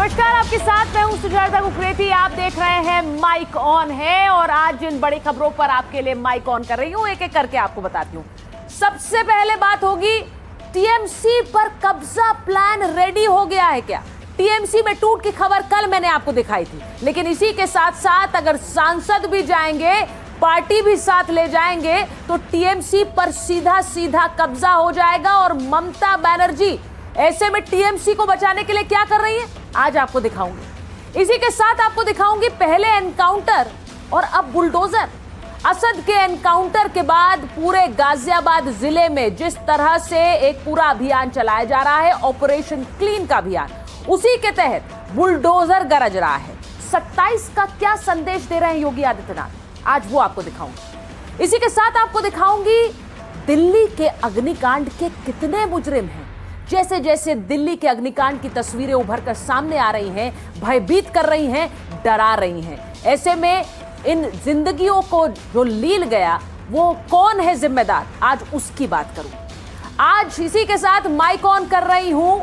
नमस्कार, आपके साथ मैं हूं सुजाता कुकरेती। आप देख रहे हैं माइक ऑन है और आज जिन बड़ी खबरों पर आपके लिए माइक ऑन कर रही हूं, एक एक करके आपको बताती हूं। सबसे पहले बात होगी टीएमसी पर कब्जा प्लान रेडी हो गया है क्या? टीएमसी में टूट की खबर कल मैंने आपको दिखाई थी, लेकिन इसी के साथ साथ अगर सांसद भी जाएंगे, पार्टी भी साथ ले जाएंगे तो टीएमसी पर सीधा सीधा कब्जा हो जाएगा। और ममता बनर्जी ऐसे में टीएमसी को बचाने के लिए क्या कर रही है, आज आपको दिखाऊंगी। इसी के साथ आपको दिखाऊंगी पहले एनकाउंटर और अब बुलडोजर। असद के एनकाउंटर के बाद पूरे गाजियाबाद जिले में जिस तरह से एक पूरा अभियान चलाया जा रहा है, ऑपरेशन क्लीन का अभियान, उसी के तहत बुलडोजर गरज रहा है। 27 का क्या संदेश दे रहे हैं योगी आदित्यनाथ, आज वो आपको दिखाऊंगी। इसी के साथ आपको दिखाऊंगी दिल्ली के अग्निकांड के कितने मुजरिम हैं। जैसे जैसे दिल्ली के अग्निकांड की तस्वीरें उभर कर सामने आ रही हैं, भयभीत कर रही हैं, डरा रही हैं। ऐसे में इन जिंदगियों को जो लील गया वो कौन है जिम्मेदार, आज उसकी बात करूं। आज इसी के साथ माइक ऑन कर रही हूं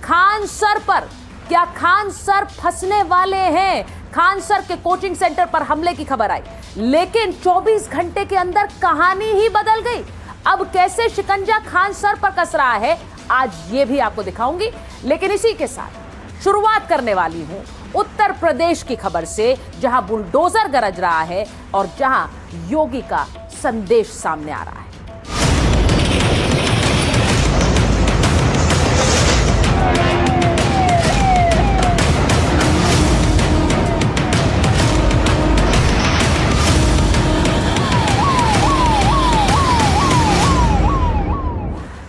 खान सर पर। क्या खान सर फंसने वाले हैं? खान सर के कोचिंग सेंटर पर हमले की खबर आई, लेकिन 24 घंटे के अंदर कहानी ही बदल गई। अब कैसे शिकंजा खान सर पर कस रहा है, आज ये भी आपको दिखाऊंगी। लेकिन इसी के साथ शुरुआत करने वाली हूं उत्तर प्रदेश की खबर से, जहां बुलडोजर गरज रहा है और जहां योगी का संदेश सामने आ रहा है।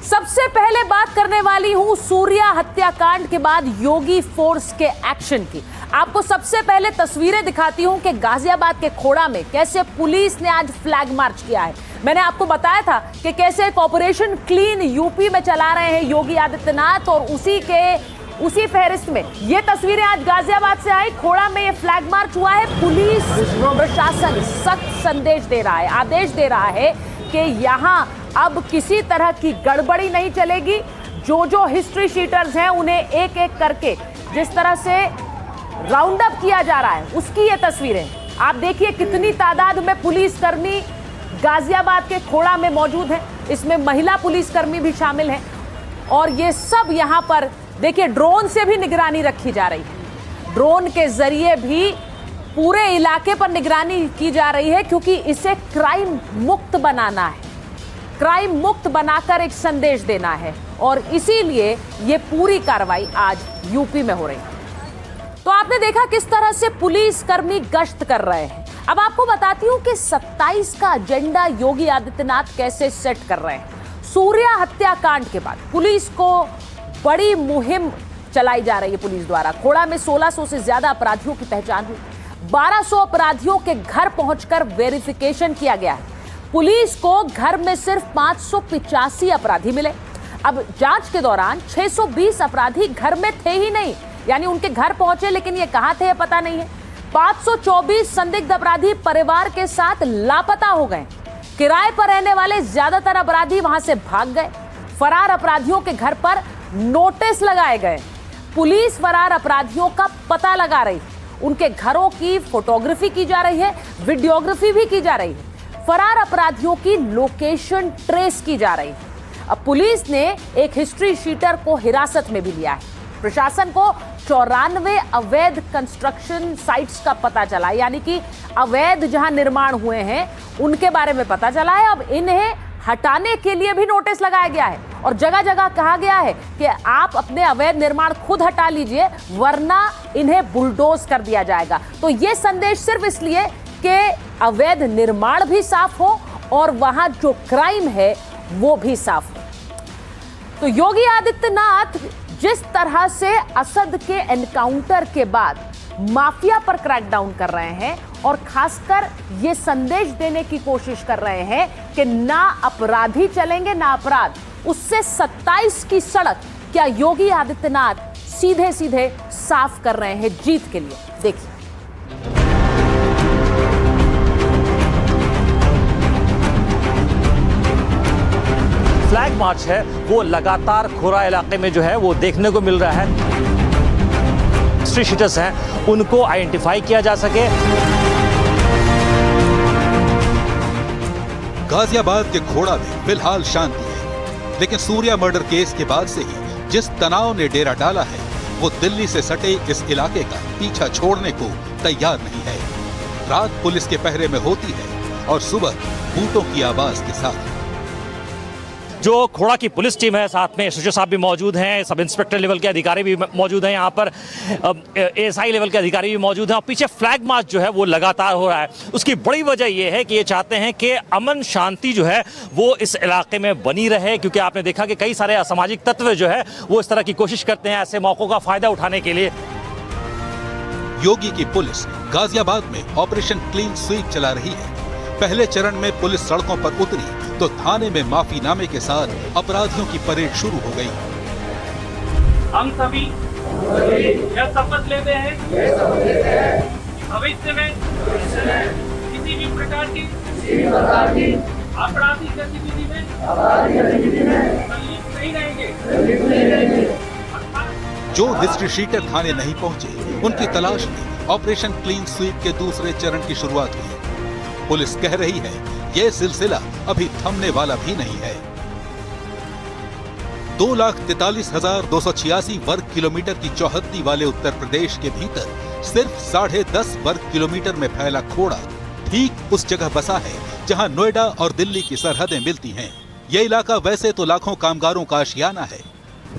सबसे पहले बात करने वाली हूं सूर्या हत्याकांड के बाद योगी फोर्स के एक्शन की। आपको सबसे पहले तस्वीरें दिखाती हूं कि गाजियाबाद के खोड़ा में कैसे पुलिस ने आज फ्लैग मार्च किया है। मैंने आपको बताया था कि कैसे एक ऑपरेशन क्लीन यूपी में चला रहे हैं योगी आदित्यनाथ, और उसी फहरिस्त में ये तस्वीरें आज गाजियाबाद से आई। खोड़ा में ये फ्लैग मार्च हुआ है। पुलिस प्रशासन सख्त संदेश दे रहा है, आदेश दे रहा है कि यहां अब किसी तरह की गड़बड़ी नहीं चलेगी। जो हिस्ट्री शीटर्स हैं उन्हें एक एक करके जिस तरह से राउंड अप किया जा रहा है, उसकी ये तस्वीरें आप देखिए। कितनी तादाद में पुलिसकर्मी गाजियाबाद के खोड़ा में मौजूद हैं, इसमें महिला पुलिसकर्मी भी शामिल हैं। और ये सब यहाँ पर देखिए ड्रोन से भी निगरानी रखी जा रही है। ड्रोन के जरिए भी पूरे इलाके पर निगरानी की जा रही है, क्योंकि इसे क्राइम मुक्त बनाना है, क्राइम मुक्त बनाकर एक संदेश देना है। और इसीलिए ये पूरी कार्रवाई आज यूपी में हो रही है। तो आपने देखा किस तरह से पुलिसकर्मी गश्त कर रहे हैं। अब आपको बताती हूं कि 27 का एजेंडा योगी आदित्यनाथ कैसे सेट कर रहे हैं। सूर्या हत्याकांड के बाद पुलिस को बड़ी मुहिम चलाई जा रही है। पुलिस द्वारा खोड़ा में 1600 से ज्यादा अपराधियों की पहचान हुई। 1200 अपराधियों के घर पहुंचकर वेरिफिकेशन किया गया है। पुलिस को घर में सिर्फ 585 अपराधी मिले। अब जांच के दौरान 620 अपराधी घर में थे ही नहीं, यानी उनके घर पहुंचे लेकिन ये कहां थे पता नहीं है। 524 संदिग्ध अपराधी परिवार के साथ लापता हो गए। किराए पर रहने वाले ज्यादातर अपराधी वहां से भाग गए। फरार अपराधियों के घर पर नोटिस लगाए गए। पुलिस फरार अपराधियों का पता लगा रही है, उनके घरों की फोटोग्राफी की जा रही है, वीडियोग्राफी भी की जा रही है। फरार अपराधियों की लोकेशन ट्रेस की जा रही है। अब पुलिस ने एक हिस्ट्री शीटर को हिरासत में भी लिया है। प्रशासन को 94 अवैध कंस्ट्रक्शन साइट्स का पता चला, यानी कि अवैध जहां निर्माण हुए हैं उनके बारे में पता चला है। अब इन्हें हटाने के लिए भी नोटिस लगाया गया है और जगह जगह कहा गया है कि आप अपने अवैध निर्माण खुद हटा लीजिए, वरना इन्हें बुलडोज कर दिया जाएगा। तो ये संदेश सिर्फ इसलिए कि अवैध निर्माण भी साफ हो और वहां जो क्राइम है वो भी साफ हो। तो योगी आदित्यनाथ जिस तरह से असद के एनकाउंटर के बाद माफिया पर क्रैकडाउन कर रहे हैं और खासकर ये संदेश देने की कोशिश कर रहे हैं कि ना अपराधी चलेंगे ना अपराध, उससे 27 की सड़क क्या योगी आदित्यनाथ सीधे सीधे साफ कर रहे हैं जीत के लिए। देखिए, फ्लैग मार्च है वो लगातार खोरा इलाके में जो है वो देखने को मिल रहा है। हिस्ट्री शीटर्स हैं उनको आइडेंटिफाई किया जा सके। गाजियाबाद के खोड़ा में फिलहाल शांति है, लेकिन सूर्या मर्डर केस के बाद से ही जिस तनाव ने डेरा डाला है वो दिल्ली से सटे इस इलाके का पीछा छोड़ने को तैयार नहीं है। रात पुलिस के पहरे में होती है और सुबह बूटों की आवाज के साथ। जो खोड़ा की पुलिस टीम है, साथ में एसएचओ साहब भी मौजूद हैं, सब इंस्पेक्टर लेवल के अधिकारी भी मौजूद हैं, यहाँ पर एएसआई लेवल के अधिकारी भी मौजूद हैं और पीछे फ्लैग मार्च जो है वो लगातार हो रहा है। उसकी बड़ी वजह ये है कि ये चाहते हैं कि अमन शांति जो है वो इस इलाके में बनी रहे, क्योंकि आपने देखा कि कई सारे असामाजिक तत्व जो है वो इस तरह की कोशिश करते हैं ऐसे मौकों का फायदा उठाने के लिए। योगी की पुलिस गाजियाबाद में ऑपरेशन क्लीन स्वीप चला रही है। पहले चरण में पुलिस सड़कों पर उतरी तो थाने में माफीनामे के साथ अपराधियों की परेड शुरू हो गई। हम सभी यह शपथ लेते हैं भविष्य में किसी भी प्रकार की आपराधिक गतिविधि में संलिप्त नहीं रहेंगे। जो हिस्ट्री शीटर थाने नहीं पहुंचे उनकी तलाश में ऑपरेशन क्लीन स्वीप के दूसरे चरण की शुरुआत हुई। पुलिस कह रही है यह सिलसिला अभी थमने वाला भी नहीं है। 2,43,286 वर्ग किलोमीटर की चौहद्दी वाले उत्तर प्रदेश के भीतर सिर्फ 10.5 वर्ग किलोमीटर में फैला खोड़ा ठीक उस जगह बसा है जहां नोएडा और दिल्ली की सरहदें मिलती हैं। यह इलाका वैसे तो लाखों कामगारों का आशियाना है,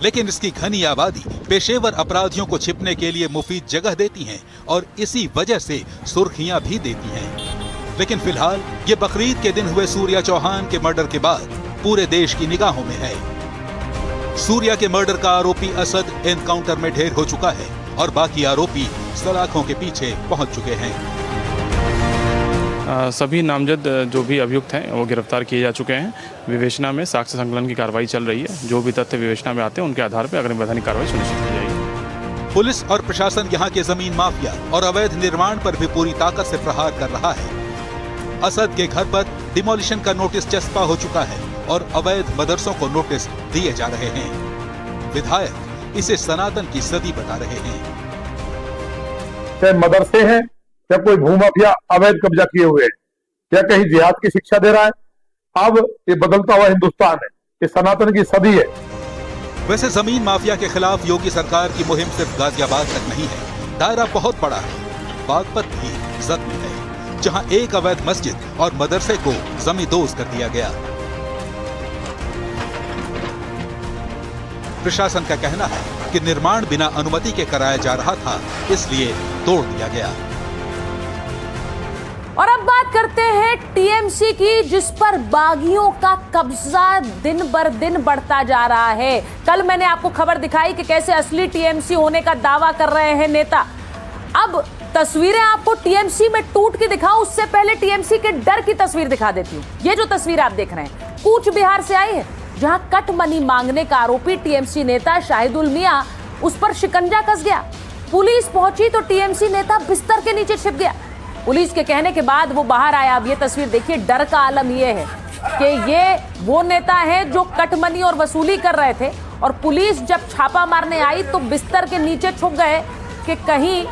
लेकिन इसकी घनी आबादी पेशेवर अपराधियों को छिपने के लिए मुफीद जगह देती हैं और इसी वजह से सुर्खियां भी देती हैं। लेकिन फिलहाल ये बकरीद के दिन हुए सूर्या चौहान के मर्डर के बाद पूरे देश की निगाहों में है। सूर्या के मर्डर का आरोपी असद एनकाउंटर में ढेर हो चुका है और बाकी आरोपी सलाखों के पीछे पहुंच चुके हैं। सभी नामजद जो भी अभियुक्त हैं वो गिरफ्तार किए जा चुके हैं। विवेचना में साक्ष्य संकलन की कार्रवाई चल रही है। जो भी तथ्य विवेचना में आते हैं उनके आधार पर अग्रिम वैधानिक कार्रवाई सुनिश्चित की जाएगी। पुलिस और प्रशासन यहाँ के जमीन माफिया और अवैध निर्माण पर भी पूरी ताकत से प्रहार कर रहा है। असद के घर पर डिमोलिशन का नोटिस चस्पा हो चुका है और अवैध मदरसों को नोटिस दिए जा रहे हैं। विधायक इसे सनातन की सदी बता रहे हैं। चाहे मदरसे हैं या कोई भूमाफिया अवैध कब्जा किए हुए हैं या कहीं जिहाद की शिक्षा दे रहा है, अब ये बदलता हुआ हिंदुस्तान है, ये सनातन की सदी है। वैसे जमीन माफिया के खिलाफ योगी सरकार की मुहिम सिर्फ गाजियाबाद तक नहीं है, दायरा बहुत बड़ा है। बागपत भी जद में है, जहां एक अवैध मस्जिद और मदरसे को जमींदोज कर दिया गया। प्रशासन का कहना है कि निर्माण बिना अनुमति के कराया जा रहा था, इसलिए तोड़ दिया गया। और अब बात करते हैं टीएमसी की, जिस पर बागियों का कब्जा दिन बर दिन बढ़ता जा रहा है। कल मैंने आपको खबर दिखाई कि कैसे असली टीएमसी होने का दावा कर रहे हैं नेता। अब तस्वीरें आपको टीएमसी में टूट के दिखाऊं, उससे पहले टीएमसी के डर की तस्वीर दिखा देती हूं। ये जो तस्वीर आप देख रहे हैं कूच बिहार से आई है, जहां कट मनी मांगने का आरोपी टीएमसी नेता शाहिदुल मियां, उस पर शिकंजा कस गया। पुलिस पहुंची तो टीएमसी नेता बिस्तर के नीचे छिप गया। पुलिस के कहने के बाद वो बाहर आया। अब ये तस्वीर देखिए, डर का आलम ये है कि ये वो नेता है जो कट मनी और वसूली कर रहे थे, और पुलिस जब छापा मारने आई तो बिस्तर के नीचे छुप गए कि कहीं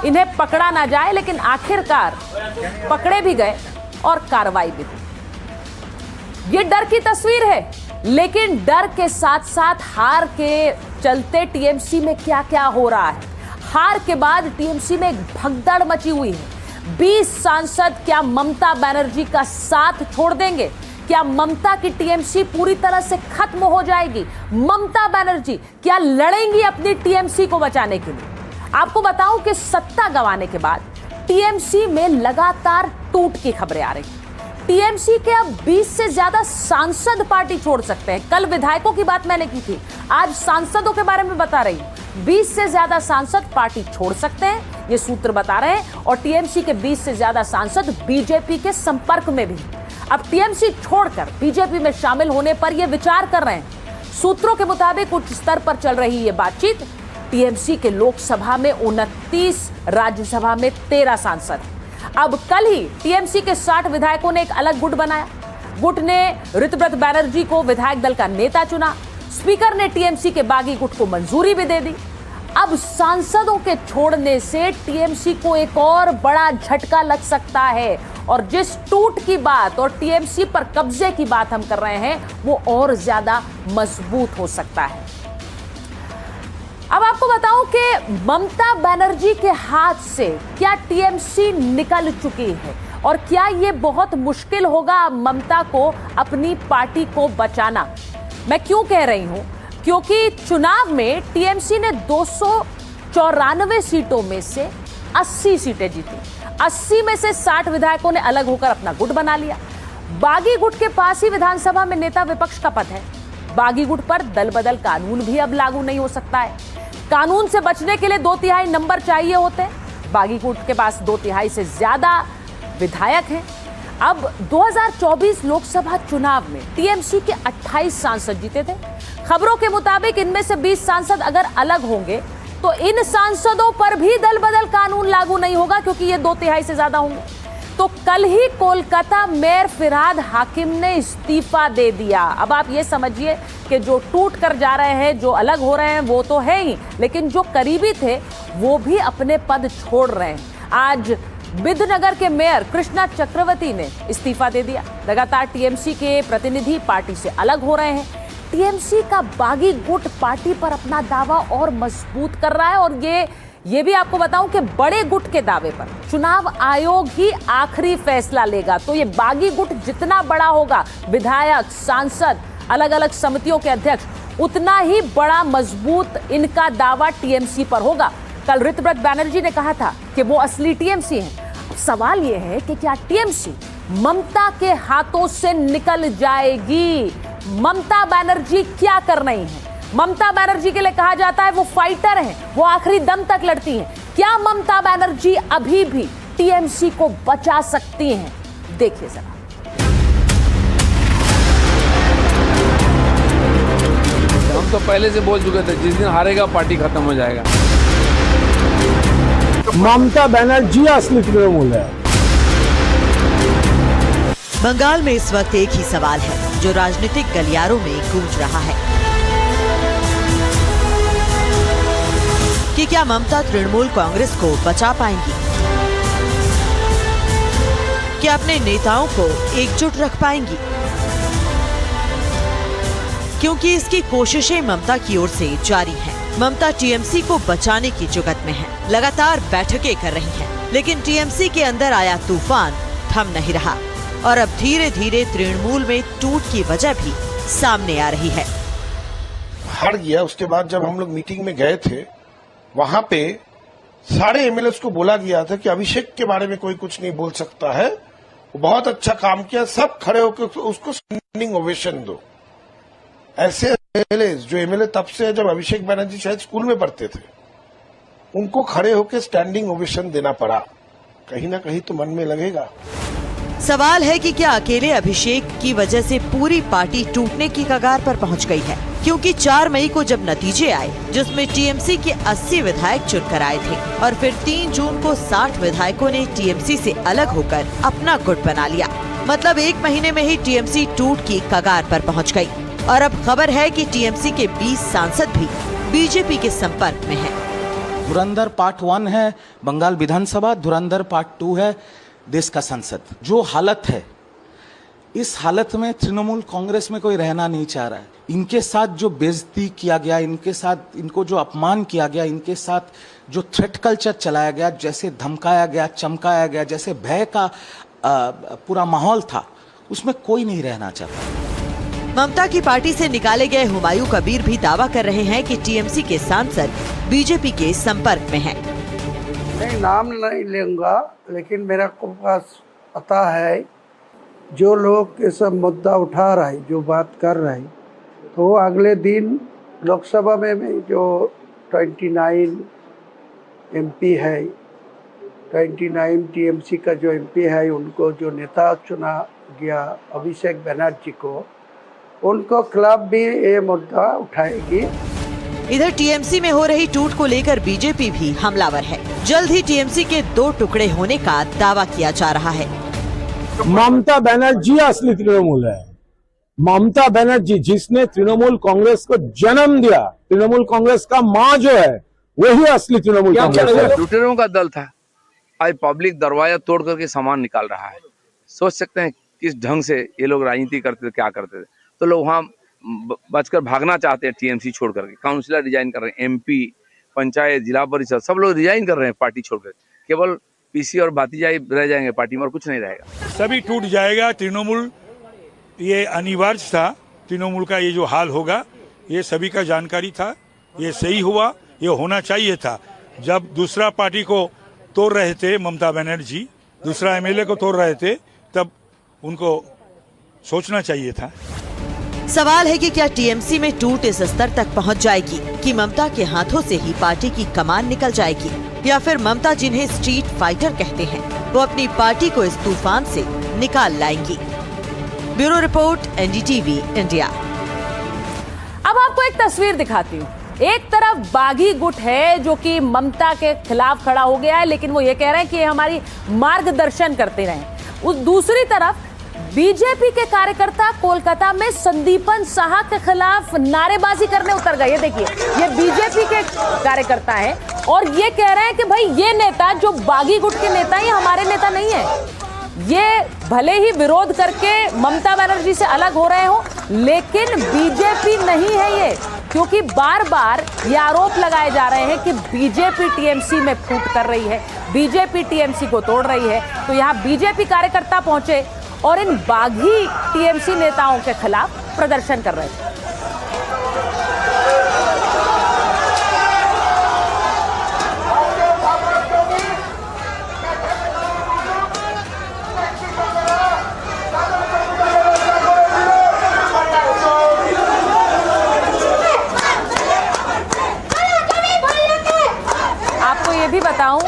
इन्हें पकड़ा ना जाए। लेकिन आखिरकार पकड़े भी गए और कार्रवाई भी हुई। ये डर की तस्वीर है, लेकिन डर के साथ साथ हार के चलते टीएमसी में क्या क्या हो रहा है। हार के बाद टीएमसी में एक भगदड़ मची हुई है। 20 सांसद क्या ममता बनर्जी का साथ छोड़ देंगे? क्या ममता की टीएमसी पूरी तरह से खत्म हो जाएगी? ममता बनर्जी क्या लड़ेंगी अपनी टीएमसी को बचाने के लिए? आपको बताऊं कि सत्ता गंवाने के बाद टीएमसी में लगातार टूट की खबरें आ रही। टीएमसी के अब 20 से ज्यादा सांसद पार्टी छोड़ सकते हैं। कल विधायकों की बात मैंने की थी, आज सांसदों के बारे में बता रही हूं। 20 से ज्यादा सांसद पार्टी छोड़ सकते हैं, ये सूत्र बता रहे हैं। और टीएमसी के 20 से ज्यादा सांसद बीजेपी के संपर्क में भी। अब टीएमसी छोड़कर बीजेपी में शामिल होने पर यह विचार कर रहे हैं। सूत्रों के मुताबिक उच्च स्तर पर चल रही ये बातचीत। टीएमसी के लोकसभा में 29, राज्यसभा में 13 सांसद। अब कल ही टीएमसी के 60 विधायकों ने एक अलग गुट बनाया। गुट ने ऋतव्रत बैनर्जी को विधायक दल का नेता चुना। स्पीकर ने टीएमसी के बागी गुट को मंजूरी भी दे दी। अब सांसदों के छोड़ने से टीएमसी को एक और बड़ा झटका लग सकता है और जिस टूट की बात और टीएमसी पर कब्जे की बात हम कर रहे हैं वो और ज्यादा मजबूत हो सकता है। अब आपको बताऊं कि ममता बनर्जी के हाथ से क्या टीएमसी निकल चुकी है और क्या ये बहुत मुश्किल होगा ममता को अपनी पार्टी को बचाना। मैं क्यों कह रही हूं, क्योंकि चुनाव में टीएमसी ने 294 सीटों में से 80 सीटें जीती। 80 में से 60 विधायकों ने अलग होकर अपना गुट बना लिया। बागी गुट के पास ही विधानसभा में नेता विपक्ष का पद है। बागी गुट पर दल बदल कानून भी अब लागू नहीं हो सकता है। कानून से बचने के लिए 2/3 नंबर चाहिए होते हैं। बागी गुट के पास 2/3 से ज्यादा विधायक हैं। अब 2024 लोकसभा चुनाव में टीएमसी के 28 सांसद जीते थे। खबरों के मुताबिक इनमें से 20 सांसद अगर अलग होंगे तो इन सांसदों पर भी दल बदल कानून लागू नहीं होगा क्योंकि ये 2/3 से ज्यादा होंगे। तो कल ही कोलकाता मेयर फिरहाद हाकिम ने इस्तीफा दे दिया। अब आप ये समझिए कि जो टूट कर जा रहे हैं, जो अलग हो रहे हैं वो तो है ही, लेकिन जो करीबी थे वो भी अपने पद छोड़ रहे हैं। आज बिधनगर के मेयर कृष्णा चक्रवर्ती ने इस्तीफा दे दिया। लगातार टीएमसी के प्रतिनिधि पार्टी से अलग हो रहे हैं। टीएमसी का बागी गुट पार्टी पर अपना दावा और मजबूत कर रहा है और ये भी आपको बताऊं कि बड़े गुट के दावे पर चुनाव आयोग ही आखिरी फैसला लेगा। तो ये बागी गुट जितना बड़ा होगा, विधायक, सांसद, अलग अलग समितियों के अध्यक्ष, उतना ही बड़ा मजबूत इनका दावा टीएमसी पर होगा। कल ऋतव्रत बैनर्जी ने कहा था कि वो असली टीएमसी हैं। अब सवाल ये है कि क्या टीएमसी ममता के हाथों से निकल जाएगी? ममता बनर्जी क्या कर रही हैं? ममता बनर्जी के लिए कहा जाता है वो फाइटर हैं, वो आखिरी दम तक लड़ती हैं। क्या ममता बनर्जी अभी भी टीएमसी को बचा सकती हैं? देखिए जरा। हम तो पहले से बोल चुके थे जिस दिन हारेगा पार्टी खत्म हो जाएगा। ममता बनर्जी असली तृणमूल है। बंगाल में इस वक्त एक ही सवाल है जो राजनीतिक गलियारों में गूंज रहा है कि क्या ममता तृणमूल कांग्रेस को बचा पाएंगी? क्या अपने नेताओं को एकजुट रख पाएंगी? क्योंकि इसकी कोशिशें ममता की ओर से जारी हैं। ममता टीएमसी को बचाने की जुगत में है, लगातार बैठकें कर रही हैं, लेकिन टीएमसी के अंदर आया तूफान थम नहीं रहा और अब धीरे धीरे तृणमूल में टूट की वजह भी सामने आ रही है। हार गया। उसके बाद जब हम लोग मीटिंग में गए थे, वहां पे सारे एमएलएस को बोला गया था कि अभिषेक के बारे में कोई कुछ नहीं बोल सकता है, वो बहुत अच्छा काम किया, सब खड़े होकर उसको स्टैंडिंग ओवेशन दो। ऐसे एमएलए जो एमएलए तब से जब अभिषेक बनर्जी शायद स्कूल में पढ़ते थे, उनको खड़े होकर स्टैंडिंग ओवेशन देना पड़ा। कहीं ना कहीं तो मन में लगेगा। सवाल है कि क्या अकेले अभिषेक की वजह से पूरी पार्टी टूटने की कगार पर पहुंच गई है? क्योंकि 4 मई को जब नतीजे आए जिसमें टीएमसी के 80 विधायक चुनकर आए थे और फिर 3 जून को 60 विधायकों ने टीएमसी से अलग होकर अपना गुट बना लिया। मतलब 1 महीने में ही टीएमसी टूट की कगार पर पहुंच गई और अब खबर है कि टीएमसी के 20 सांसद भी बीजेपी के संपर्क में हैं। धुरंधर पार्ट 1 है बंगाल विधानसभा, धुरंधर पार्ट 2 है देश का संसद। जो हालत है, इस हालत में तृणमूल कांग्रेस में कोई रहना नहीं चाह रहा है। इनके साथ जो बेइज्जती किया गया, इनके साथ इनको जो अपमान किया गया, इनके साथ जो थ्रेट कल्चर चलाया गया, जैसे धमकाया गया, चमकाया गया, जैसे भय का पूरा माहौल था, उसमें कोई नहीं रहना चाहता। ममता की पार्टी से निकाले गए हुमायूं कबीर भी दावा कर रहे हैं कि टीएमसी के सांसद बीजेपी के संपर्क में हैं। नहीं, नाम नहीं लूंगा, लेकिन मेरा को पास पता है जो लोग ये सब मुद्दा उठा रहे, जो बात कर रहे, तो अगले दिन लोकसभा में जो 29 एमपी है, 29 टीएमसी का जो एमपी है, उनको जो नेता चुना गया अभिषेक बनर्जी को, उनको खिलाफ भी ये मुद्दा उठाएगी। इधर टीएमसी में हो रही टूट को लेकर बीजेपी भी हमलावर है। जल्द ही टीएमसी के 2 टुकड़े होने का दावा किया जा रहा है। ममता बनर्जी असली तृणमूल है। ममता बनर्जी जिसने तृणमूल कांग्रेस को जन्म दिया, तृणमूल कांग्रेस का माँ जो है, वही असली तृणमूल कांग्रेस है। लुटेरों का दल था, आज पब्लिक दरवाजा तोड़ करके सामान निकाल रहा है। सोच सकते हैं किस ढंग से ये लोग राजनीति करते थे, क्या करते थे। तो लोग वहाँ बचकर भागना चाहते हैं, टीएमसी छोड़ करके। काउंसिलर रिजाइन कर रहे हैं, एमपी, पंचायत, जिला परिषद, सब लोग रिजाइन कर रहे हैं पार्टी छोड़कर। केवल पीसी और भातीजाई रह जाएंगे पार्टी में, और कुछ नहीं रहेगा। सभी टूट जाएगा। तृणमूल ये अनिवार्य था, तृणमूल का ये जो हाल होगा ये सभी का जानकारी था, ये सही हुआ, ये होना चाहिए था। जब दूसरा पार्टी को तोड़ रहे थे ममता बनर्जी, दूसरा एमएलए को तोड़ रहे थे, तब उनको सोचना चाहिए था। सवाल है कि क्या टीएमसी में टूट इस स्तर तक पहुंच जाएगी कि ममता के हाथों से ही पार्टी की कमान निकल जाएगी, या फिर ममता जिन्हें स्ट्रीट फाइटर कहते हैं वो अपनी पार्टी को इस तूफान से निकाल लाएंगी। Bureau report, NDTV India. अब आपको एक तस्वीर दिखाती हूँ। एक तरफ बागी गुट है जो कि ममता के खिलाफ खड़ा हो गया है, लेकिन वो ये कह रहे हैं कि ये हमारी मार्गदर्शन करते रहें। उस दूसरी तरफ बीजेपी के कार्यकर्ता कोलकाता में संदीपन साहा के खिलाफ नारेबाजी करने उतर गए। ये देखिए, ये बीजेपी के कार्यकर्ता हैं और ये कह रहे हैं कि भाई ये नेता जो बागी गुट के नेता हैं, हमारे नेता नहीं है। ये भले ही विरोध करके ममता बनर्जी से अलग हो रहे हो, लेकिन बीजेपी नहीं है ये, क्योंकि बार बार ये आरोप लगाए जा रहे हैं कि बीजेपी टीएमसी में फूट कर रही है, बीजेपी टीएमसी को तोड़ रही है। तो यहाँ बीजेपी कार्यकर्ता पहुंचे और इन बागी टीएमसी नेताओं के खिलाफ प्रदर्शन कर रहे थे। आपको ये भी बताऊं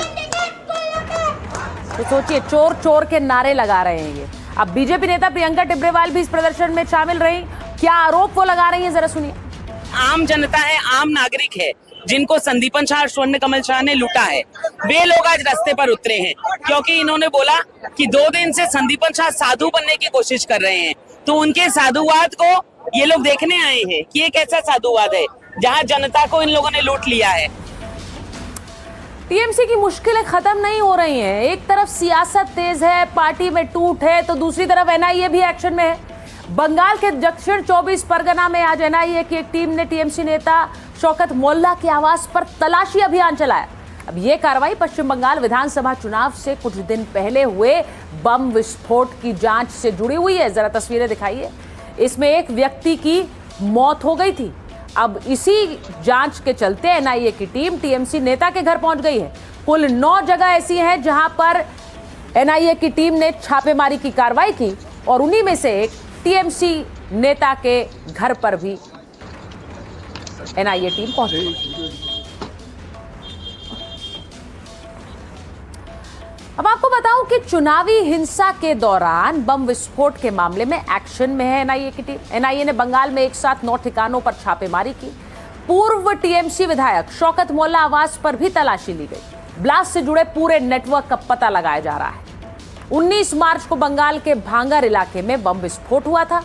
तो सोचिए, चोर चोर के नारे लगा रहे हैं ये। अब बीजेपी नेता प्रियंका टिब्रेवाल भी इस प्रदर्शन में शामिल रही। क्या आरोप वो लगा रही हैं, जरा सुनिए। आम जनता है, आम नागरिक है, जिनको संदीपन शाह, स्वर्ण कमल शाह ने लूटा है, वे लोग आज रास्ते पर उतरे हैं, क्योंकि इन्होंने बोला कि 2 दिन से संदीपन शाह साधु बनने की कोशिश कर रहे हैं। तो उनके साधुवाद को ये लोग देखने आए हैं कि ये कैसा साधुवाद है जहाँ जनता को इन लोगों ने लूट लिया है। टीएमसी की मुश्किलें खत्म नहीं हो रही हैं। एक तरफ सियासत तेज है, पार्टी में टूट है, तो दूसरी तरफ एनआईए भी एक्शन में है। बंगाल के दक्षिण 24 परगना में आज एनआईए की एक टीम ने टीएमसी नेता शौकत मोल्ला के आवास पर तलाशी अभियान चलाया। अब ये कार्रवाई पश्चिम बंगाल विधानसभा चुनाव से कुछ दिन पहले हुए बम विस्फोट की जांच से जुड़ी हुई है। जरा तस्वीरें दिखाइए। इसमें एक व्यक्ति की मौत हो गई थी। अब इसी जांच के चलते एनआईए की टीम टीएमसी नेता के घर पहुंच गई है। कुल 9 जगह ऐसी हैं जहां पर एनआईए की टीम ने छापेमारी की कार्रवाई की और उन्हीं में से एक टीएमसी नेता के घर पर भी एनआईए टीम पहुंच गई। अब आपको बताऊं कि चुनावी हिंसा के दौरान बम विस्फोट के मामले में एक्शन में है एनआईए की टीम। एनआईए ने बंगाल में एक साथ 9 ठिकानों पर छापेमारी की। पूर्व टीएमसी विधायक शौकत मोल्ला आवास पर भी तलाशी ली गई। ब्लास्ट से जुड़े पूरे नेटवर्क का पता लगाया जा रहा है। 19 मार्च को बंगाल के भांगर इलाके में बम विस्फोट हुआ था।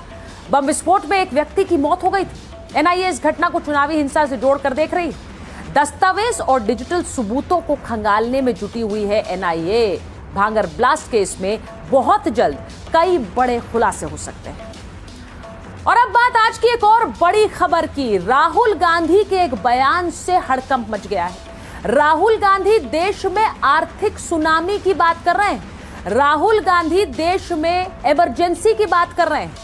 बम विस्फोट में एक व्यक्ति की मौत हो गई थी। एनआईए इस घटना को चुनावी हिंसा से जोड़कर देख रही है। दस्तावेज और डिजिटल सबूतों को खंगालने में जुटी हुई है एनआईए। भांगर ब्लास्ट केस में बहुत जल्द कई बड़े खुलासे हो सकते हैं। और अब बात आज की एक और बड़ी खबर की। राहुल गांधी के एक बयान से हड़कंप मच गया है। राहुल गांधी देश में आर्थिक सुनामी की बात कर रहे हैं। राहुल गांधी देश में इमरजेंसी की बात कर रहे हैं।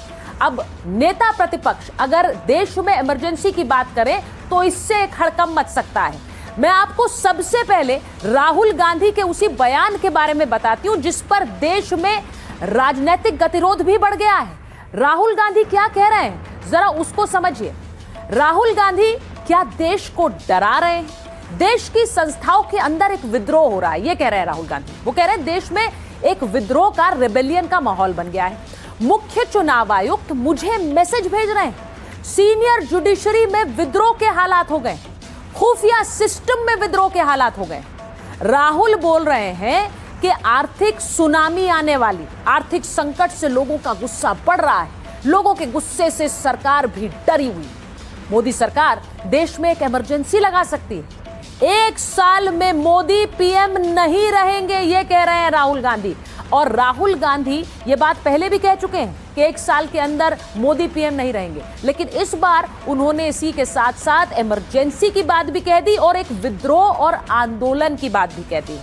अब नेता प्रतिपक्ष अगर देश में इमरजेंसी की बात करे तो इससे एक हड़कंप मच सकता है। मैं आपको सबसे पहले राहुल गांधी के उसी बयान के बारे में बताती हूं जिस पर देश में राजनीतिक गतिरोध भी बढ़ गया है। राहुल गांधी क्या कह रहे हैं, जरा उसको समझिए। राहुल गांधी क्या देश को डरा रहे हैं? देश की संस्थाओं के अंदर एक विद्रोह हो रहा है, ये कह रहे हैं राहुल गांधी। वो कह रहे हैं देश में एक विद्रोह का, रेबेलियन का माहौल बन गया है। मुख्य चुनाव आयुक्त मुझे मैसेज भेज रहे हैं। सीनियर जुडिशरी में विद्रोह के हालात हो गए, खुफिया सिस्टम में विद्रोह के हालात हो गए। राहुल बोल रहे हैं कि आर्थिक सुनामी आने वाली, आर्थिक संकट से लोगों का गुस्सा बढ़ रहा है। लोगों के गुस्से से सरकार भी डरी हुई। मोदी सरकार देश में एक इमरजेंसी लगा सकती है। 1 साल में मोदी पीएम नहीं रहेंगे, ये कह रहे हैं राहुल गांधी। और राहुल गांधी ये बात पहले भी कह चुके हैं कि 1 साल के अंदर मोदी पीएम नहीं रहेंगे, लेकिन इस बार उन्होंने इसी के साथ साथ इमरजेंसी की बात भी कह दी और एक विद्रोह और आंदोलन की बात भी कह दी।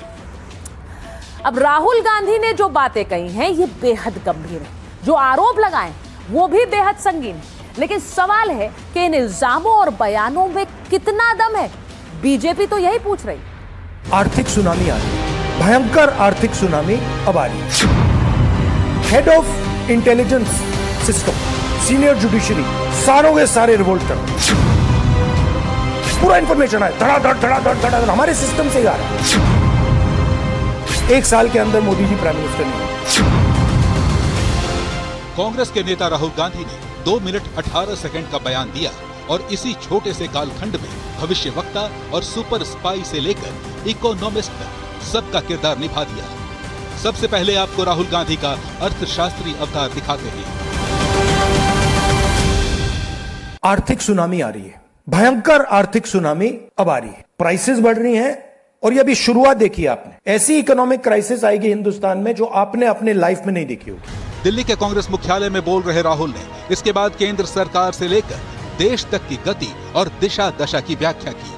अब राहुल गांधी ने जो बातें कही हैं ये बेहद गंभीर है, जो आरोप लगाए वो भी बेहद संगीन है, लेकिन सवाल है कि इन इल्जामों और बयानों में कितना दम है। बीजेपी तो यही पूछ रही। आर्थिक सुनामी आ रही है, भयंकर आर्थिक सुनामी अब आ रही है। Head of intelligence system, senior judiciary, सारों के सारे रिवोल्ट कर रहे हैं। पूरा इंफॉर्मेशन है, धड़ाधड़ हमारे सिस्टम से ही आ रहा है। 1 साल के अंदर मोदी जी प्राइम मिनिस्टर नहीं। कांग्रेस के नेता राहुल गांधी ने 2 मिनट 18 सेकंड का बयान दिया और इसी छोटे से कालखंड में भविष्यवक्ता और सुपर स्पाई से लेकर इकोनॉमिस्ट तक सबका किरदार निभा दिया। सबसे पहले आपको राहुल गांधी का अर्थशास्त्री अवतार दिखाते हैं। आर्थिक सुनामी आ रही है, भयंकर आर्थिक सुनामी अब आ रही है। प्राइसेस बढ़ रही हैं और ये अभी शुरुआत देखी आपने। ऐसी इकोनॉमिक क्राइसिस आएगी हिंदुस्तान में जो आपने अपने लाइफ में नहीं देखी होगी। दिल्ली के कांग्रेस मुख्यालय में बोल रहे राहुल ने इसके बाद केंद्र सरकार से लेकर देश तक की गति और दिशा दशा की व्याख्या की।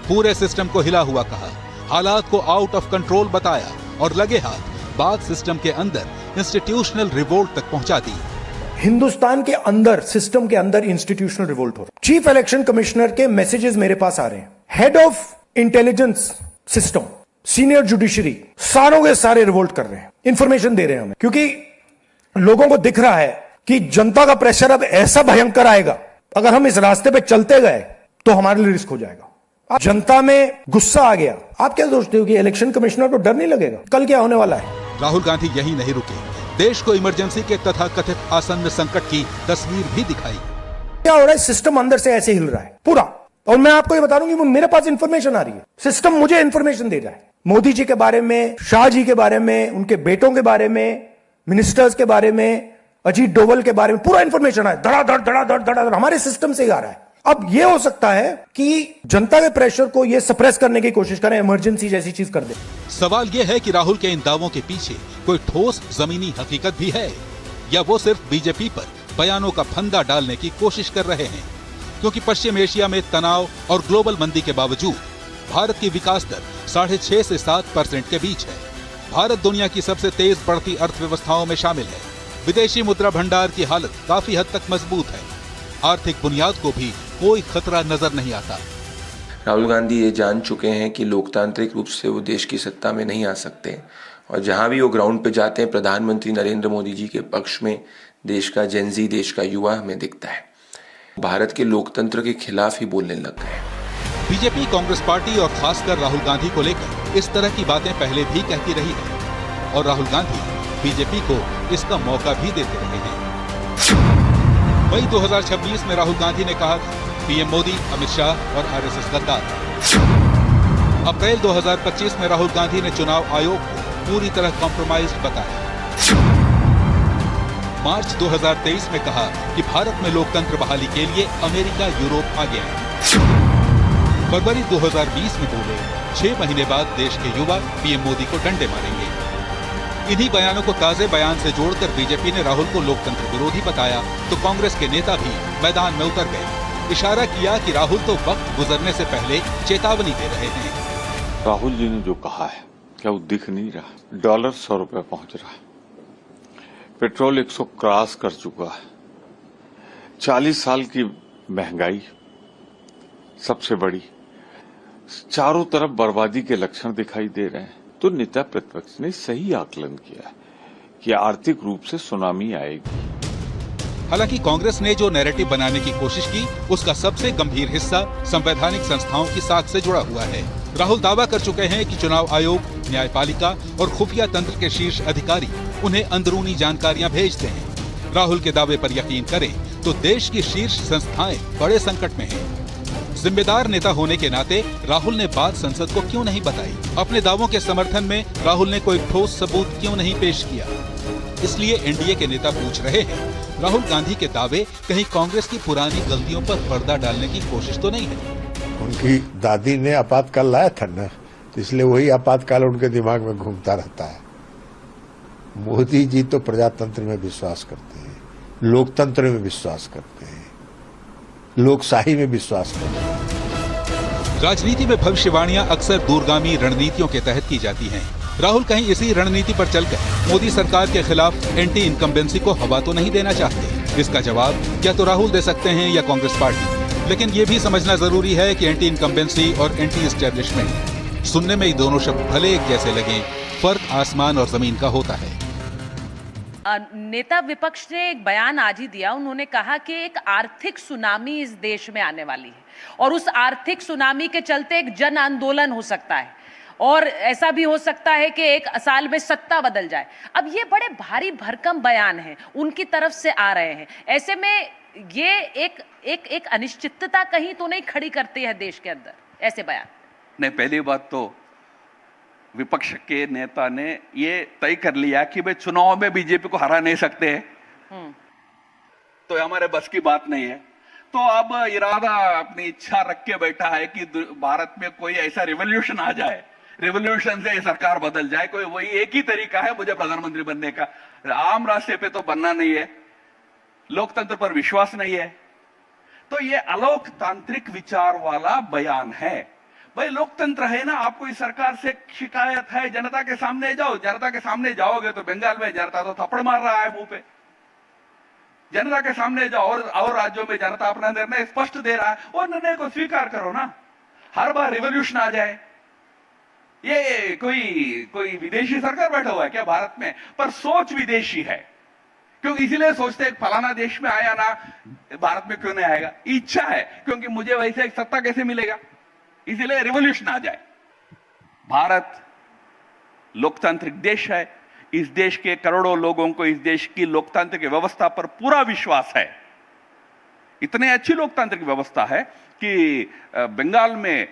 पूरे सिस्टम को हिला हुआ कहा, हालात को आउट ऑफ कंट्रोल बताया और लगे हाथ बात सिस्टम के अंदर इंस्टीट्यूशनल रिवोल्ट तक पहुंचा दी। हिंदुस्तान के अंदर, सिस्टम के अंदर इंस्टीट्यूशनल रिवोल्ट हो रहा है। चीफ इलेक्शन कमिश्नर के मैसेजेस मेरे पास आ रहे हैं। Head of intelligence system, senior judiciary, सारों के सारे रिवोल्ट कर रहे हैं, इंफॉर्मेशन दे रहे हैं हमें, क्योंकि लोगों को दिख रहा है कि जनता का प्रेशर अब ऐसा भयंकर आएगा, अगर हम इस रास्ते पे चलते गए तो हमारे लिए रिस्क हो जाएगा। जनता में गुस्सा आ गया। आप क्या सोचते हो कि इलेक्शन कमिश्नर को डर नहीं लगेगा? कल क्या होने वाला है? राहुल गांधी यही नहीं रुके, देश को इमरजेंसी के तथाकथित आसन्न संकट की तस्वीर भी दिखाई। क्या हो रहा है? सिस्टम अंदर से ऐसे हिल रहा है पूरा। और मैं आपको ये बता दूं कि मेरे पास इंफॉर्मेशन आ रही है, सिस्टम मुझे इंफॉर्मेशन दे रहा है। मोदी जी के बारे में, शाह जी के बारे में, उनके बेटों के बारे में, मिनिस्टर्स के बारे में, अजीत डोवल के बारे में पूरा इंफॉर्मेशन है। धड़ाधड़ हमारे सिस्टम से ही आ रहा है। अब यह हो सकता है कि जनता के प्रेशर को यह सप्रेस करने की कोशिश करें, इमरजेंसी जैसी चीज कर दे। सवाल यह है कि राहुल के इन दावों के पीछे कोई ठोस जमीनी हकीकत भी है या वो सिर्फ बीजेपी पर बयानों का फंदा डालने की कोशिश कर रहे हैं। क्योंकि पश्चिम एशिया में तनाव और ग्लोबल मंदी के बावजूद भारत की विकास दर 6.5 से 7% के बीच है। भारत दुनिया की सबसे तेज बढ़ती अर्थव्यवस्थाओं में शामिल है। विदेशी मुद्रा भंडार की हालत काफी हद तक मजबूत है। आर्थिक बुनियाद को भी कोई खतरा नजर नहीं आता। राहुल गांधी ये जान चुके हैं कि लोकतांत्रिक रूप से वो देश की सत्ता में नहीं आ सकते और जहां भी वो ग्राउंड पे जाते हैं प्रधानमंत्री नरेंद्र मोदी जी के पक्ष में देश का जेनजी, देश का युवा हमें दिखता है। भारत के लोकतंत्र के खिलाफ ही बोलने लग गए। बीजेपी, कांग्रेस पार्टी और खासकर राहुल गांधी को लेकर इस तरह की बातें पहले भी कहती रही है और राहुल गांधी बीजेपी को इसका मौका भी देते रहे हैं। मई 2026 में राहुल गांधी ने कहा पीएम मोदी अमित शाह और आरएसएस गद्दार। अप्रैल 2025 में राहुल गांधी ने चुनाव आयोग को पूरी तरह कॉम्प्रोमाइज्ड बताया। मार्च 2023 में कहा कि भारत में लोकतंत्र बहाली के लिए अमेरिका, यूरोप आगे आए। फरवरी 2020 में बोले 6 महीने बाद देश के युवा पीएम मोदी को डंडे मारेंगे। इन्हीं बयानों को ताजे बयान से जोड़कर बीजेपी ने राहुल को लोकतंत्र विरोधी बताया तो कांग्रेस के नेता भी मैदान में उतर गए। इशारा किया कि राहुल तो वक्त गुजरने से पहले चेतावनी दे रहे हैं। राहुल जी ने जो कहा है क्या वो दिख नहीं रहा? डॉलर 100 रुपए पहुंच रहा है, पेट्रोल 100 क्रॉस कर चुका है, 40 साल की महंगाई सबसे बड़ी, चारों तरफ बर्बादी के लक्षण दिखाई दे रहे हैं। तो नेता प्रतिपक्ष ने सही आकलन किया कि आर्थिक रूप से सुनामी आएगी। हालांकि कांग्रेस ने जो नैरेटिव बनाने की कोशिश की उसका सबसे गंभीर हिस्सा संवैधानिक संस्थाओं की साख से जुड़ा हुआ है। राहुल दावा कर चुके हैं कि चुनाव आयोग, न्यायपालिका और खुफिया तंत्र के शीर्ष अधिकारी उन्हें अंदरूनी जानकारियां भेजते हैं। राहुल के दावे पर यकीन करें तो देश की शीर्ष संस्थाएं बड़े संकट में हैं। जिम्मेदार नेता होने के नाते राहुल ने बात संसद को क्यों नहीं बताई? अपने दावों के समर्थन में राहुल ने कोई ठोस सबूत क्यों नहीं पेश किया? इसलिए एनडीए के नेता पूछ रहे हैं, राहुल गांधी के दावे कहीं कांग्रेस की पुरानी गलतियों पर पर्दा डालने की कोशिश तो नहीं है? उनकी दादी ने आपातकाल लाया था ना, तो इसलिए वही आपातकाल उनके दिमाग में घूमता रहता है। मोदी जी तो प्रजातंत्र में विश्वास करते हैं, लोकतंत्र में विश्वास करते हैं, लोकशाही में विश्वास करते हैं। राजनीति में भविष्यवाणियां अक्सर दूरगामी रणनीतियों के तहत की जाती हैं। राहुल कहीं इसी रणनीति पर चलकर मोदी सरकार के खिलाफ एंटी इनकम्बेंसी को हवा तो नहीं देना चाहते। इसका जवाब क्या तो राहुल दे सकते हैं या कांग्रेस पार्टी। लेकिन ये भी समझना जरूरी है कि एंटी इनकम्बेंसी और एंटी एस्टेब्लिशमेंट, सुनने में ही दोनों शब्द भले एक जैसे लगे, फर्क आसमान और जमीन का होता है। नेता विपक्ष ने एक बयान आज ही दिया। उन्होंने कहा कि एक आर्थिक सुनामी इस देश में आने वाली है और उस आर्थिक सुनामी के चलते एक जन आंदोलन हो सकता है और ऐसा भी हो सकता है कि एक साल में सत्ता बदल जाए। अब ये बड़े भारी भरकम बयान हैं, उनकी तरफ से आ रहे हैं। ऐसे में ये एक अनिश्चितता कहीं तो नहीं खड़ी करती है देश के अंदर ऐसे बयान? नहीं, पहली बात तो विपक्ष के नेता ने ये तय कर लिया कि भाई चुनाव में बीजेपी को हरा नहीं सकते हैं, तो हमारे बस की बात नहीं है। तो अब इरादा अपनी इच्छा रख के बैठा है कि भारत में कोई ऐसा रिवॉल्यूशन आ जाए, रिवॉल्यूशन से सरकार बदल जाए। कोई वही एक ही तरीका है मुझे प्रधानमंत्री बनने का। आम रास्ते पे तो बनना नहीं है, लोकतंत्र पर विश्वास नहीं है। तो ये अलोकतांत्रिक विचार वाला बयान है। भाई लोकतंत्र है ना, आपको इस सरकार से शिकायत है, जनता के सामने जाओ। जनता के सामने जाओगे तो बंगाल में जनता तो थप्पड़ मार रहा है मुंह पे। जनता के सामने जाओ और राज्यों में जनता अपना निर्णय स्पष्ट दे रहा है, और निर्णय को स्वीकार करो ना। हर बार रिवॉल्यूशन आ जाए, ये कोई विदेशी सरकार बैठा हुआ है क्या भारत में? पर सोच विदेशी है, क्योंकि इसीलिए सोचते हैं फलाना देश में आया ना, भारत में क्यों नहीं आएगा? इच्छा है, क्योंकि मुझे वैसे एक सत्ता कैसे मिलेगा, इसीलिए रिवॉल्यूशन आ जाए। भारत लोकतांत्रिक देश है। इस देश के करोड़ों लोगों को इस देश की लोकतांत्रिक व्यवस्था पर पूरा विश्वास है। इतनी अच्छी लोकतांत्रिक व्यवस्था है कि बंगाल में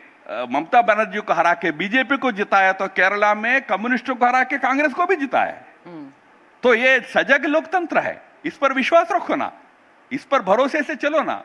ममता बनर्जी को हरा के बीजेपी को जिताया, तो केरला में कम्युनिस्टों को हरा के कांग्रेस को भी जिताया। तो ये सजग लोकतंत्र है, इस पर विश्वास रखो ना, इस पर भरोसे से चलो ना।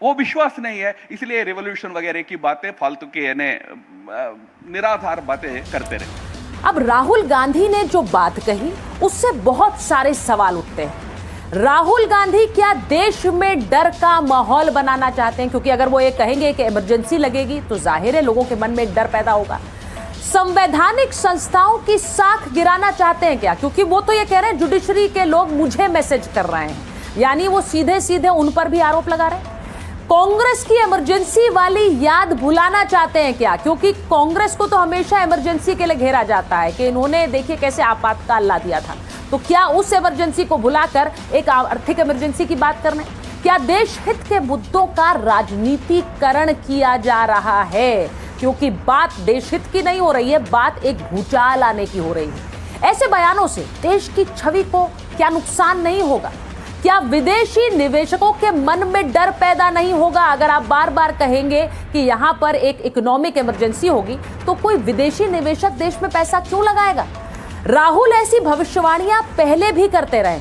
वो विश्वास नहीं है, इसलिए रिवॉल्यूशन वगैरह की बातें फालतू के निराधार बातें करते रहे। अब राहुल गांधी ने जो बात कही उससे बहुत सारे सवाल उठते हैं। राहुल गांधी क्या देश में डर का माहौल बनाना चाहते हैं? क्योंकि अगर वो ये कहेंगे कि इमरजेंसी लगेगी तो जाहिर है लोगों के मन में डर पैदा होगा। संवैधानिक संस्थाओं की साख गिराना चाहते हैं क्या? क्योंकि वो तो ये कह रहे हैं जुडिशरी के लोग मुझे मैसेज कर रहे हैं, यानी वो सीधे सीधे उन पर भी आरोप लगा रहे हैं। कांग्रेस की इमरजेंसी वाली याद भुलाना चाहते हैं क्या? क्योंकि कांग्रेस को तो हमेशा इमरजेंसी के लिए घेरा जाता है कि इन्होंने देखिए कैसे आपातकाल ला दिया था। तो क्या उस इमरजेंसी को भुलाकर एक आर्थिक इमरजेंसी की बात करना है? क्या देश हित के मुद्दों का राजनीतिकरण किया जा रहा है? क्योंकि बात देश हित की नहीं हो रही है, बात एक भूचाल आने की हो रही है। ऐसे बयानों से देश की छवि को क्या नुकसान नहीं होगा? क्या विदेशी निवेशकों के मन में डर पैदा नहीं होगा? अगर आप बार बार कहेंगे कि यहां पर एक इकोनॉमिक इमरजेंसी होगी तो कोई विदेशी निवेशक देश में पैसा क्यों लगाएगा? राहुल ऐसी भविष्यवाणियां पहले भी करते रहे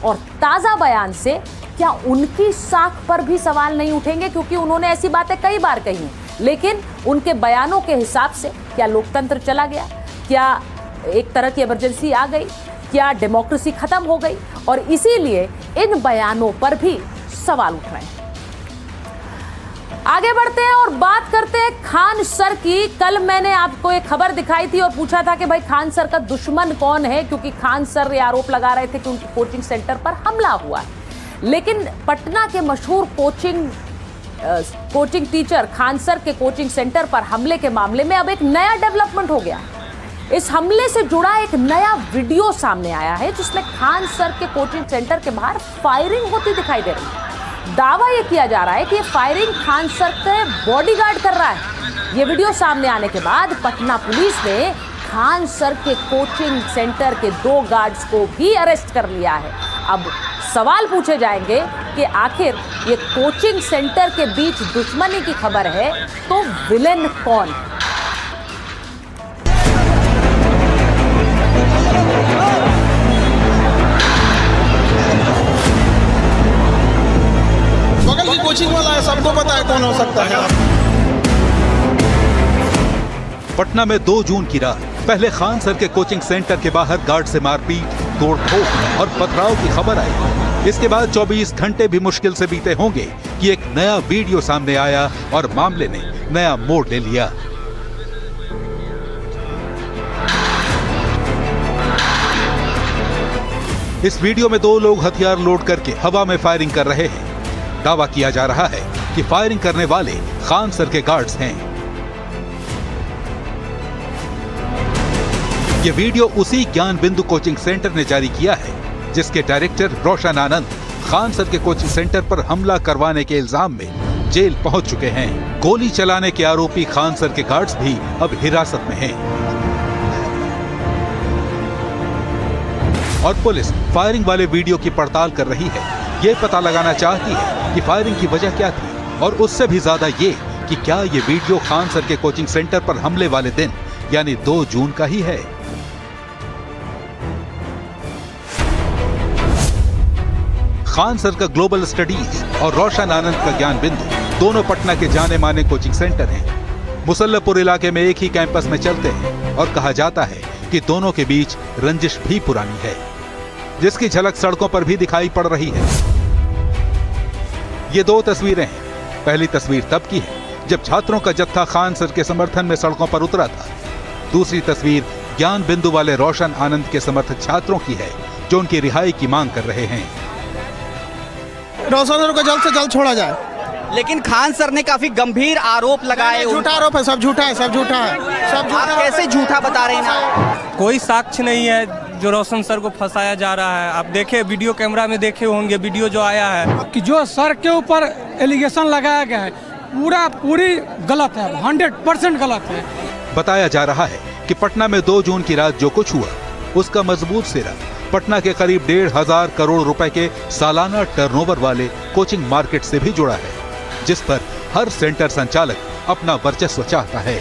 और ताजा बयान से क्या उनकी साख पर भी सवाल नहीं उठेंगे? क्योंकि उन्होंने ऐसी बातें कई बार कही हैं, लेकिन उनके बयानों के हिसाब से क्या लोकतंत्र चला गया? क्या एक तरह की इमरजेंसी आ गई? क्या डेमोक्रेसी खत्म हो गई? और इसीलिए इन बयानों पर भी सवाल उठ रहे हैं। आगे बढ़ते हैं और बात करते हैं खान सर की। कल मैंने आपको एक खबर दिखाई थी और पूछा था कि भाई खान सर का दुश्मन कौन है, क्योंकि खान सर ये आरोप लगा रहे थे कि उनके कोचिंग सेंटर पर हमला हुआ है। लेकिन पटना के मशहूर कोचिंग टीचर खान सर के कोचिंग सेंटर पर हमले के मामले में अब एक नया डेवलपमेंट हो गया। इस हमले से जुड़ा एक नया वीडियो सामने आया है जिसमें खान सर के कोचिंग सेंटर के बाहर फायरिंग होती दिखाई दे रही है। दावा यह किया जा रहा है कि फायरिंग खान सर के बॉडीगार्ड कर रहा है। ये वीडियो सामने आने के बाद पटना पुलिस ने खान सर के कोचिंग सेंटर के 2 गार्ड्स को भी अरेस्ट कर लिया है। अब सवाल पूछे जाएंगे कि आखिर ये कोचिंग सेंटर के बीच दुश्मनी की खबर है तो विलेन कौन? बगल की कोचिंग वाला है सबको पता है कौन हो सकता है। पटना में 2 जून की रात पहले खान सर के कोचिंग सेंटर के बाहर गार्ड से मारपीट, तोड़फोड़ और पथराव की खबर आई। इसके बाद 24 घंटे भी मुश्किल से बीते होंगे कि एक नया वीडियो सामने आया और मामले ने नया मोड़ ले लिया। इस वीडियो में 2 लोग हथियार लोड करके हवा में फायरिंग कर रहे हैं। दावा किया जा रहा है कि फायरिंग करने वाले खान सर के गार्ड्स हैं। ये वीडियो उसी ज्ञान बिंदु कोचिंग सेंटर ने जारी किया है जिसके डायरेक्टर रोशन आनंद खान सर के कोचिंग सेंटर पर हमला करवाने के इल्जाम में जेल पहुंच चुके हैं। गोली चलाने के आरोपी खान सर के गार्ड्स भी अब हिरासत में हैं। और पुलिस फायरिंग वाले वीडियो की पड़ताल कर रही है। ये पता लगाना चाहती है कि फायरिंग की वजह क्या थी और उससे भी ज्यादा ये कि क्या ये वीडियो खान सर के कोचिंग सेंटर पर हमले वाले दिन यानी 2 जून का ही है। खान सर का ग्लोबल स्टडीज और रोशन आनंद का ज्ञान बिंदु दोनों पटना के जाने माने कोचिंग सेंटर हैं। मुसल्लपुर इलाके में एक ही कैंपस में चलते हैं और कहा जाता है कि दोनों के बीच रंजिश भी पुरानी है, जिसकी झलक सड़कों पर भी दिखाई पड़ रही है। ये 2 तस्वीरें हैं। पहली तस्वीर तब की है जब छात्रों का जत्था खान सर के समर्थन में सड़कों पर उतरा था। दूसरी तस्वीर ज्ञान बिंदु वाले रोशन आनंद के समर्थक छात्रों की है जो उनकी रिहाई की मांग कर रहे हैं। रोशन सर को जल्द से जल्द छोड़ा जाए। लेकिन खान सर ने काफी गंभीर आरोप लगाए। झूठा आरोप है, सब झूठा है, सब झूठा है, सब झूठा। आप कैसे झूठा बता रहे हैं? कोई साक्ष्य नहीं है जो रोशन सर को फंसाया जा रहा है। आप देखे वीडियो कैमरा में देखे होंगे वीडियो जो आया है कि जो सर के ऊपर एलिगेशन लगाया गया है पूरी गलत है, 100% गलत है। बताया जा रहा है कि पटना में 2 जून की रात जो कुछ हुआ उसका मजबूत सिरा पटना के करीब 1,500 करोड़ रुपए के सालाना टर्नओवर वाले कोचिंग मार्केट से भी जुड़ा है, जिस पर हर सेंटर संचालक अपना वर्चस्व चाहता है।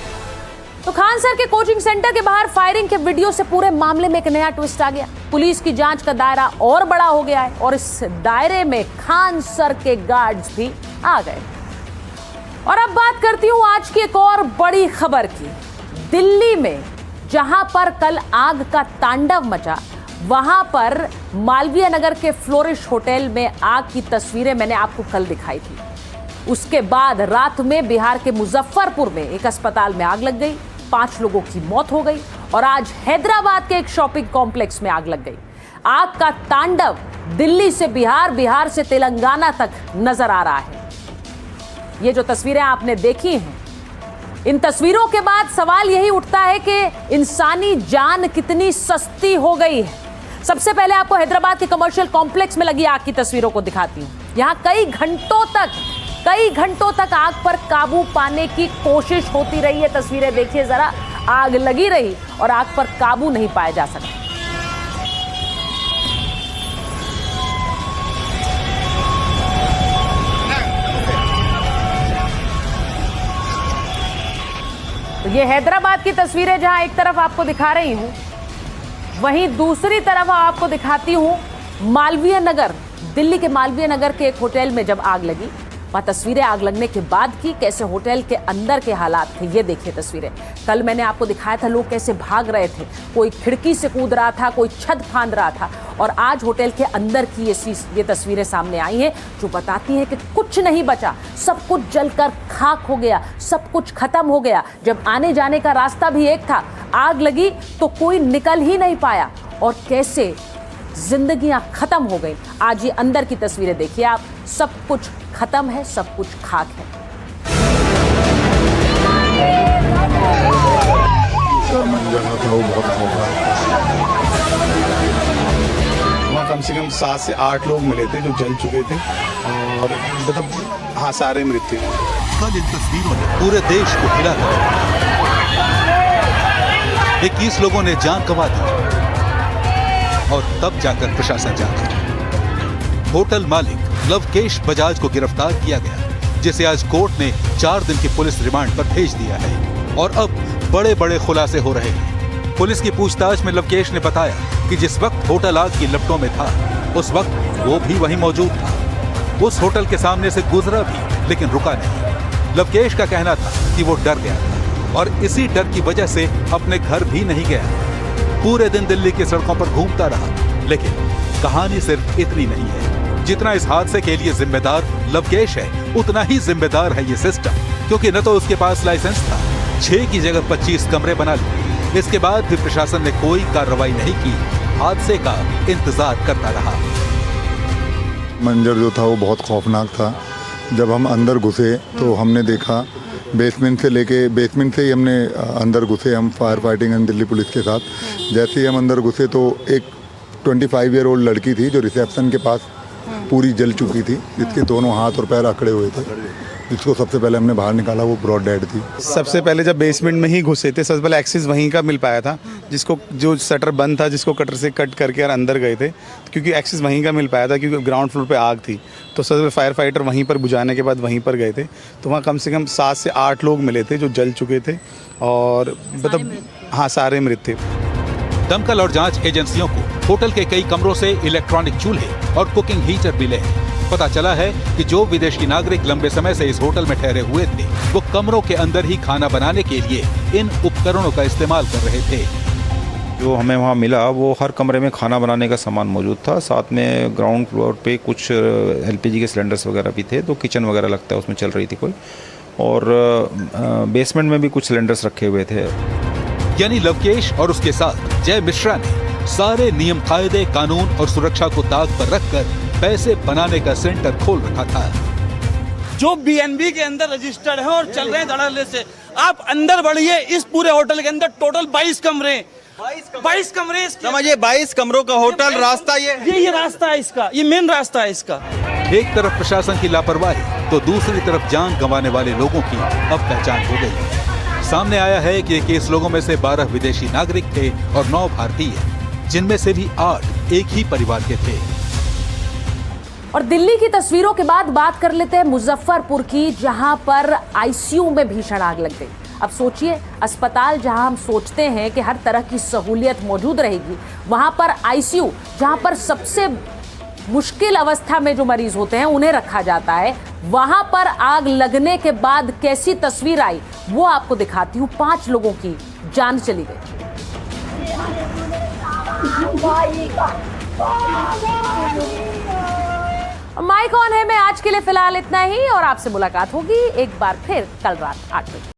तो खान सर के कोचिंग सेंटर के बाहर फायरिंग के वीडियो से पूरे मामले में एक नया ट्विस्ट आ गया। पुलिस की जांच का दायरा और बड़ा हो गया है और इस दायरे में खान सर के गार्ड्स भी आ गए। और अब बात करती हूं आज की एक और बड़ी खबर की। दिल्ली में जहां पर कल आग का तांडव मचा, वहां पर मालवीय नगर के फ्लोरिश होटल में आग की तस्वीरें मैंने आपको कल दिखाई थी। उसके बाद रात में बिहार के मुजफ्फरपुर में एक अस्पताल में आग लग गई, 5 लोगों की मौत हो गई। और आज हैदराबाद के एक शॉपिंग कॉम्प्लेक्स में आग लग गई। आग का तांडव दिल्ली से बिहार, बिहार से तेलंगाना तक नजर आ रहा है। ये जो तस्वीरें आपने देखी हैं, इन तस्वीरों के बाद सवाल यही उठता है कि इंसानी जान कितनी सस्ती हो गई है। सबसे पहले आपको हैदराबाद के कमर्शियल कॉम्प्लेक्स में लगी आग की तस्वीरों को दिखाती हूं। यहां कई घंटों तक आग पर काबू पाने की कोशिश होती रही है। तस्वीरें देखिए जरा, आग लगी रही और आग पर काबू नहीं पाया जा सका। तो ये हैदराबाद की तस्वीरें जहां एक तरफ आपको दिखा रही हूं, वहीं दूसरी तरफ आपको दिखाती हूं मालवीय नगर, दिल्ली के मालवीय नगर के एक होटल में जब आग लगी। वहां तस्वीरें आग लगने के बाद की, कैसे होटल के अंदर के हालात थे ये देखिए तस्वीरें। कल मैंने आपको दिखाया था लोग कैसे भाग रहे थे, कोई खिड़की से कूद रहा था, कोई छत फांद रहा था। और आज होटल के अंदर की ये तस्वीरें सामने आई हैं जो बताती हैं कि कुछ नहीं बचा, सब कुछ जलकर खाक हो गया, सब कुछ खत्म हो गया। जब आने जाने का रास्ता भी एक था, आग लगी तो कोई निकल ही नहीं पाया और कैसे जिंदगियां खत्म हो गई। आज ये अंदर की तस्वीरें देखिए आप, सब कुछ खत्म है, सब कुछ खाक है। वहाँ कम से कम 7 से 8 लोग मिले थे जो जल चुके थे और मतलब हाँ सारे मृत थे। कल इन तस्वीरों ने पूरे देश को हिला दिया। 21 लोगों ने जान गंवा दी और तब जाकर प्रशासन जागा। होटल मालिक लवकेश बजाज को गिरफ्तार किया गया, जिसे आज कोर्ट ने 4 दिन की पुलिस रिमांड पर भेज दिया है। और अब बड़े बड़े खुलासे हो रहे हैं। पुलिस की पूछताछ में लवकेश ने बताया कि जिस वक्त होटल आग की लपटों में था, उस वक्त वो भी वहीं मौजूद था। उस होटल के सामने से गुजरा भी लेकिन रुका नहीं। लवकेश का कहना था कि वो डर गया था और इसी डर की वजह से अपने घर भी नहीं गया। पूरे दिन दिल्ली की सड़कों पर घूमता रहा। लेकिन कहानी सिर्फ इतनी नहीं है। जितना इस हादसे के लिए जिम्मेदार लवकेश है, उतना ही जिम्मेदार है ये सिस्टम, क्योंकि न तो उसके पास लाइसेंस था, 6 की जगह 25 कमरे बना लिए। इसके बाद भी प्रशासन ने कोई कार्रवाई नहीं की, हादसे का इंतजार करता रहा। मंजर जो था वो बहुत खौफनाक था। जब हम अंदर घुसे तो हमने देखा बेसमेंट से ही हमने अंदर घुसे, हम fire fighting and Delhi police के साथ। जैसे ही हम अंदर घुसे तो एक 25 ईयर ओल्ड लड़की थी जो रिसेप्शन के पास पूरी जल चुकी थी, जिसके दोनों हाथ और पैर अकड़े हुए थे, जिसको सबसे पहले हमने बाहर निकाला, वो ब्रॉड डेड थी। सबसे पहले जब बेसमेंट में ही घुसे थे, सबसे पहले एक्सिस वहीं का मिल पाया था, जिसको जो शटर बंद था, जिसको कटर से कट करके और अंदर गए थे, क्योंकि एक्सिस वहीं का मिल पाया था, क्योंकि ग्राउंड फ्लोर पे आग थी। तो सबसे फायर फाइटर वहीं पर बुझाने के बाद वहीं पर गए थे, तो वहाँ कम से कम 7 से 8 लोग मिले थे जो जल चुके थे, और मतलब हाँ, सारे मृत थे। दमकल और जांच एजेंसियों को होटल के कई कमरों से इलेक्ट्रॉनिक चूल्हे और कुकिंग हीटर मिले हैं। पता चला है कि जो विदेशी नागरिक लंबे समय से इस होटल में ठहरे हुए थे, वो कमरों के अंदर ही खाना बनाने के लिए इन उपकरणों का इस्तेमाल कर रहे थे। जो हमें वहाँ मिला वो हर कमरे में खाना बनाने का सामान मौजूद था। साथ में ग्राउंड फ्लोर पे कुछ LPG के सिलेंडर्स वगैरह भी थे, तो किचन वगैरह लगता है उसमें चल रही थी कोई, और बेसमेंट में भी कुछ सिलेंडर्स रखे हुए थे। यानी लवकेश और उसके साथ जय मिश्रा ने सारे नियम कायदे, कानून और सुरक्षा को दाग पर रखकर पैसे बनाने का सेंटर खोल रखा था। जो BNB के अंदर रजिस्टर्ड है और चल रहे हैं धड़ल्ले से। आप अंदर बढ़िए, इस पूरे होटल के अंदर टोटल 22 कमरे, 22 कमरे समझिए, 22 कमरों का होटल। रास्ता ये रास्ता है इसका, ये मेन रास्ता है इसका। एक तरफ प्रशासन की लापरवाही तो दूसरी तरफ जान गंवाने वाले लोगों की अब पहचान हो गई। सामने आया है कि 21 लोगों में से 12 विदेशी नागरिक थे और 9 भारतीय, जिनमें से भी 8 एक ही परिवार के थे। और दिल्ली की तस्वीरों के बाद बात कर लेते हैं मुजफ्फरपुर की, जहां पर ICU में भीषण आग लग गई। अब सोचिए, अस्पताल जहां हम सोचते हैं कि हर तरह की सहूलियत मौजूद रहेगी, वहां पर ICU, जहां पर सबसे मुश्किल अवस्था में जो मरीज होते हैं उन्हें रखा जाता है, वहां पर आग लगने के बाद कैसी तस्वीर आई वो आपको दिखाती हूँ। 5 लोगों की जान चली गई। माइक ऑन है में आज के लिए फिलहाल इतना ही, और आपसे मुलाकात होगी एक बार फिर कल रात 8 बजे।